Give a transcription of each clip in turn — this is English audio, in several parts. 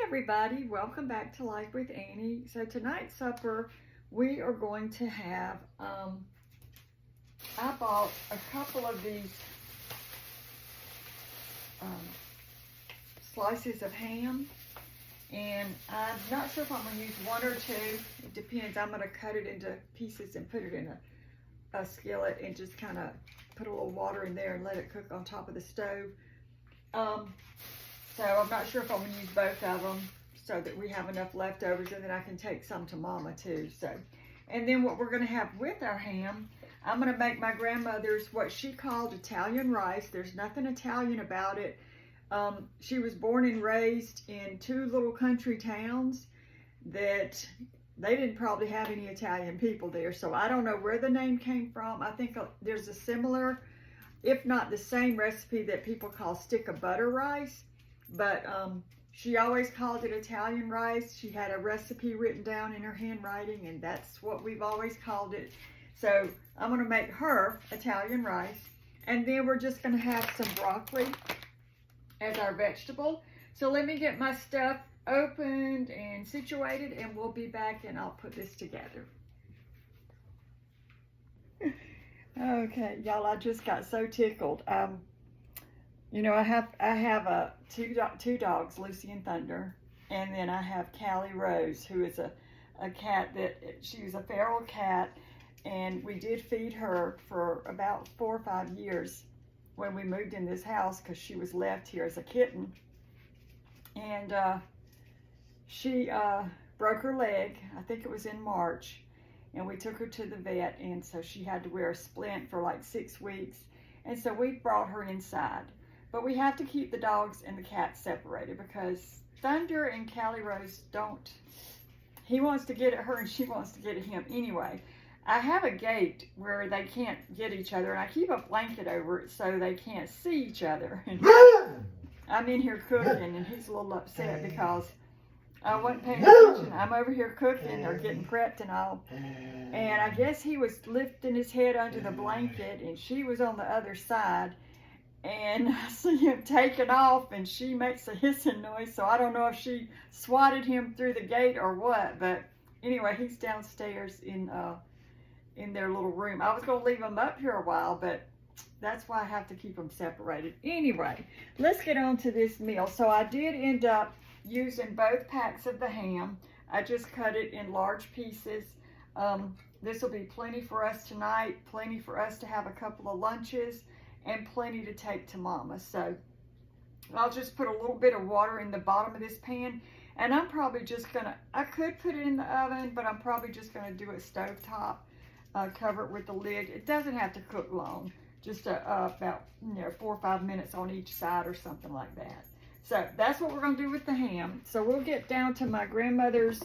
everybody, welcome back to Life with Annie. So tonight's supper, we are going to have, I bought a couple of these slices of ham, and I'm not sure if I'm going to use one or two. It depends. I'm going to cut it into pieces and put it in a skillet and just kind of put a little water in there and let it cook on top of the stove. So I'm not sure if I'm going to use both of them so that we have enough leftovers, and then I can take some to Mama too. So, and then what we're going to have with our ham, I'm going to make my grandmother's what she called Italian rice. There's nothing Italian about it. She was born and raised in two little country towns that they didn't probably have any Italian people there. So I don't know where the name came from. I think there's a similar, if not the same recipe that people call stick of butter rice. But she always called it Italian rice. She had a recipe written down in her handwriting, and that's what we've always called it. So I'm going to make her Italian rice, and then we're just going to have some broccoli as our vegetable. So let me get my stuff opened and situated, and we'll be back, and I'll put this together. Okay, y'all, I just got so tickled. You know, I have two dogs, Lucy and Thunder, and then I have Callie Rose, who is a cat she was a feral cat, and we did feed her for about 4 or 5 years when we moved in this house because she was left here as a kitten, and she broke her leg. I think it was in March, and we took her to the vet, and so she had to wear a splint for like 6 weeks, and so we brought her inside. But we have to keep the dogs and the cats separated because Thunder and Callie Rose don't, he wants to get at her and she wants to get at him anyway. I have a gate where they can't get each other, and I keep a blanket over it so they can't see each other. I'm in here cooking, and he's a little upset because I wasn't paying attention. I'm over here cooking or getting prepped and all. And I guess he was lifting his head under the blanket, and she was on the other side. And I see him taking off, and she makes a hissing noise, so I don't know if she swatted him through the gate or what, but anyway, he's downstairs in their little room. I was going to leave him up here a while, but that's why I have to keep them separated. Anyway, let's get on to this meal. So I did end up using both packs of the ham. I just cut it in large pieces. This will be plenty for us tonight, plenty for us to have a couple of lunches, and plenty to take to Mama. So I'll just put a little bit of water in the bottom of this pan, and I'm probably just gonna, I could put it in the oven, but I'm probably just gonna do it stovetop, cover it with the lid. It doesn't have to cook long, just about 4 or 5 minutes on each side or something like that. So that's what we're gonna do with the ham. So we'll get down to my grandmother's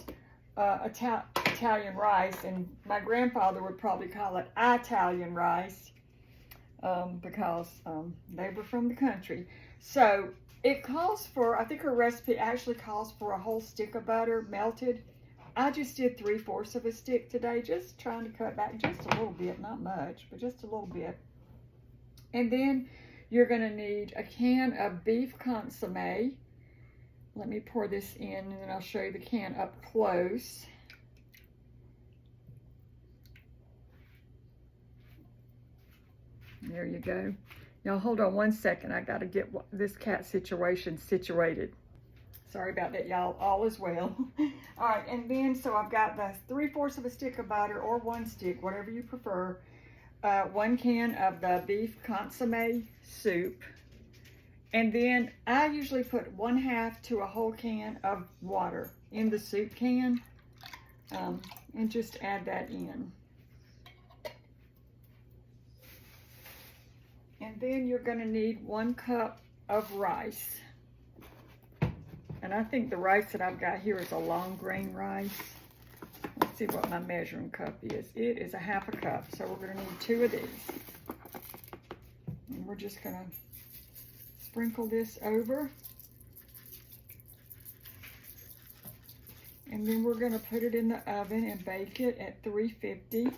Italian rice, and my grandfather would probably call it Italian rice. Because they were from the country. So it calls for, I think her recipe actually calls for a whole stick of butter melted. I just did 3/4 of a stick today, just trying to cut back just a little bit, not much, but just a little bit. And then you're going to need a can of beef consomme. Let me pour this in, and then I'll show you the can up close. There you go. Y'all hold on one second. I got to get this cat situation situated. Sorry about that, y'all. All is well. All right, and then so I've got the 3/4 of a stick of butter, or 1 stick, whatever you prefer. 1 can of the beef consomme soup. And then I usually put 1/2 to a whole can of water in the soup can, and just add that in. And then you're going to need 1 cup of rice. And I think the rice that I've got here is a long grain rice. Let's see what my measuring cup is. It is a 1/2 cup, so we're going to need 2 of these. And we're just going to sprinkle this over. And then we're going to put it in the oven and bake it at 350.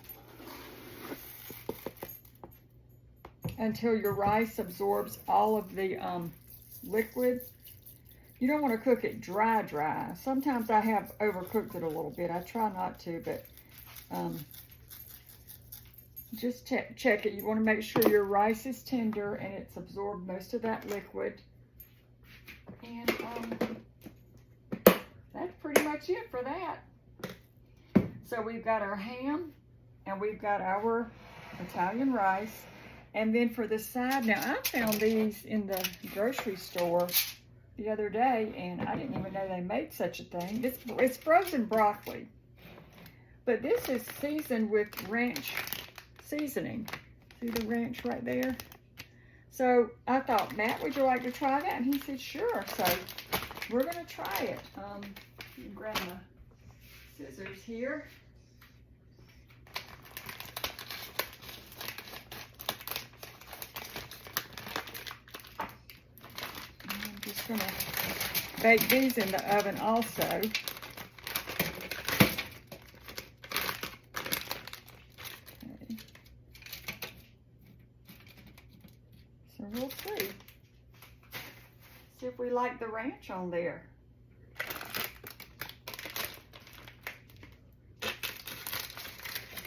Until your rice absorbs all of the liquid. you don't want to cook it dry. Sometimes I have overcooked it a little bit. I try not to, but just check it. You want to make sure your rice is tender and it's absorbed most of that liquid. And that's pretty much it for that. So we've got our ham and we've got our Italian rice. And then for the side, now I found these in the grocery store the other day, and I didn't even know they made such a thing. It's frozen broccoli, but this is seasoned with ranch seasoning. See the ranch right there? So I thought, Matt, would you like to try that? And he said, sure. So we're gonna try it. You can grab my scissors here. I'm just gonna bake these in the oven also. Okay. So we'll see. See if we like the ranch on there.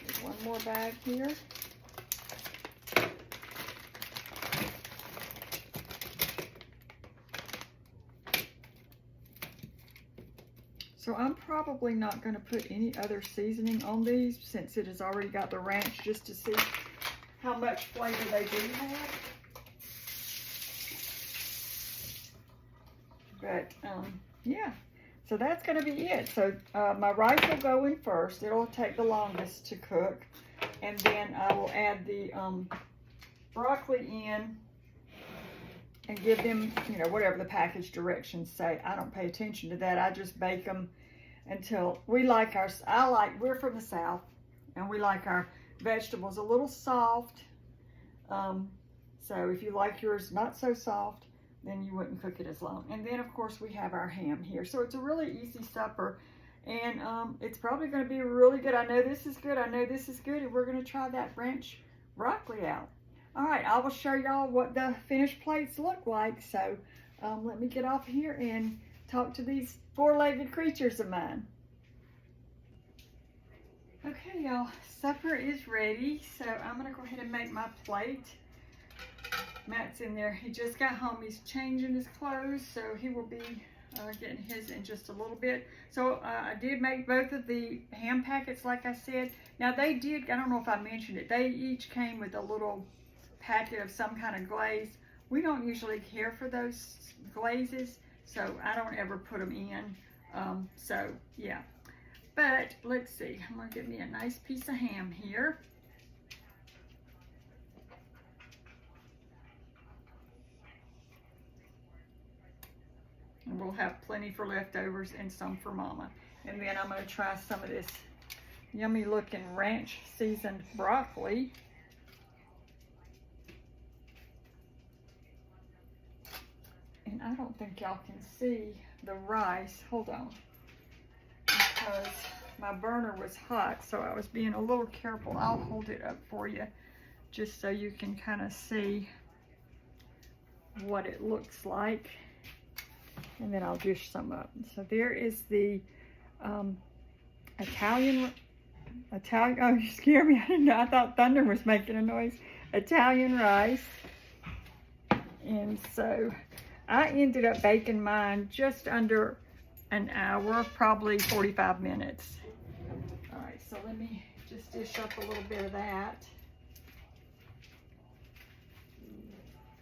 There's one more bag here. So I'm probably not going to put any other seasoning on these since it has already got the ranch, just to see how much flavor they do have. But yeah, so that's going to be it. So my rice will go in first. It'll take the longest to cook. And then I will add the broccoli in and give them, you know, whatever the package directions say. I don't pay attention to that. I just bake them until we like our, we're from the South, and we like our vegetables a little soft. So if you like yours not so soft, then you wouldn't cook it as long. And then of course we have our ham here. So it's a really easy supper, and it's probably gonna be really good. I know this is good, I know this is good, and we're gonna try that ranch broccoli out. All right, I will show y'all what the finished plates look like. So let me get off here and talk to these four-legged creatures of mine. Okay, y'all, supper is ready. So I'm gonna go ahead and make my plate. Matt's in there. He just got home. He's changing his clothes, so he will be getting his in just a little bit. So I did make both of the ham packets, like I said. Now they did, I don't know if I mentioned it, they each came with a little packet of some kind of glaze. We don't usually care for those glazes, so I don't ever put them in. So yeah, but let's see. I'm gonna get me a nice piece of ham here. And we'll have plenty for leftovers and some for Mama. And then I'm gonna try some of this yummy looking ranch seasoned broccoli. And I don't think y'all can see the rice. Hold on. Because my burner was hot, so I was being a little careful. I'll hold it up for you just so you can kind of see what it looks like. And then I'll dish some up. So there is the Italian, oh, you scared me. I didn't know. I thought thunder was making a noise. Italian rice. And so I ended up baking mine just under an hour, probably 45 minutes. All right, so let me just dish up a little bit of that.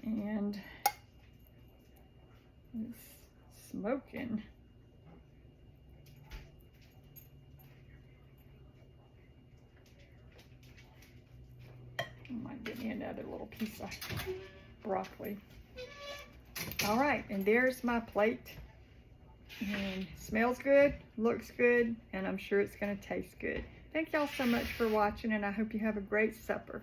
And it's smoking. I might get me another little piece of broccoli. All right, and there's my plate. And smells good, looks good, and I'm sure it's gonna taste good. Thank y'all so much for watching, and I hope you have a great supper.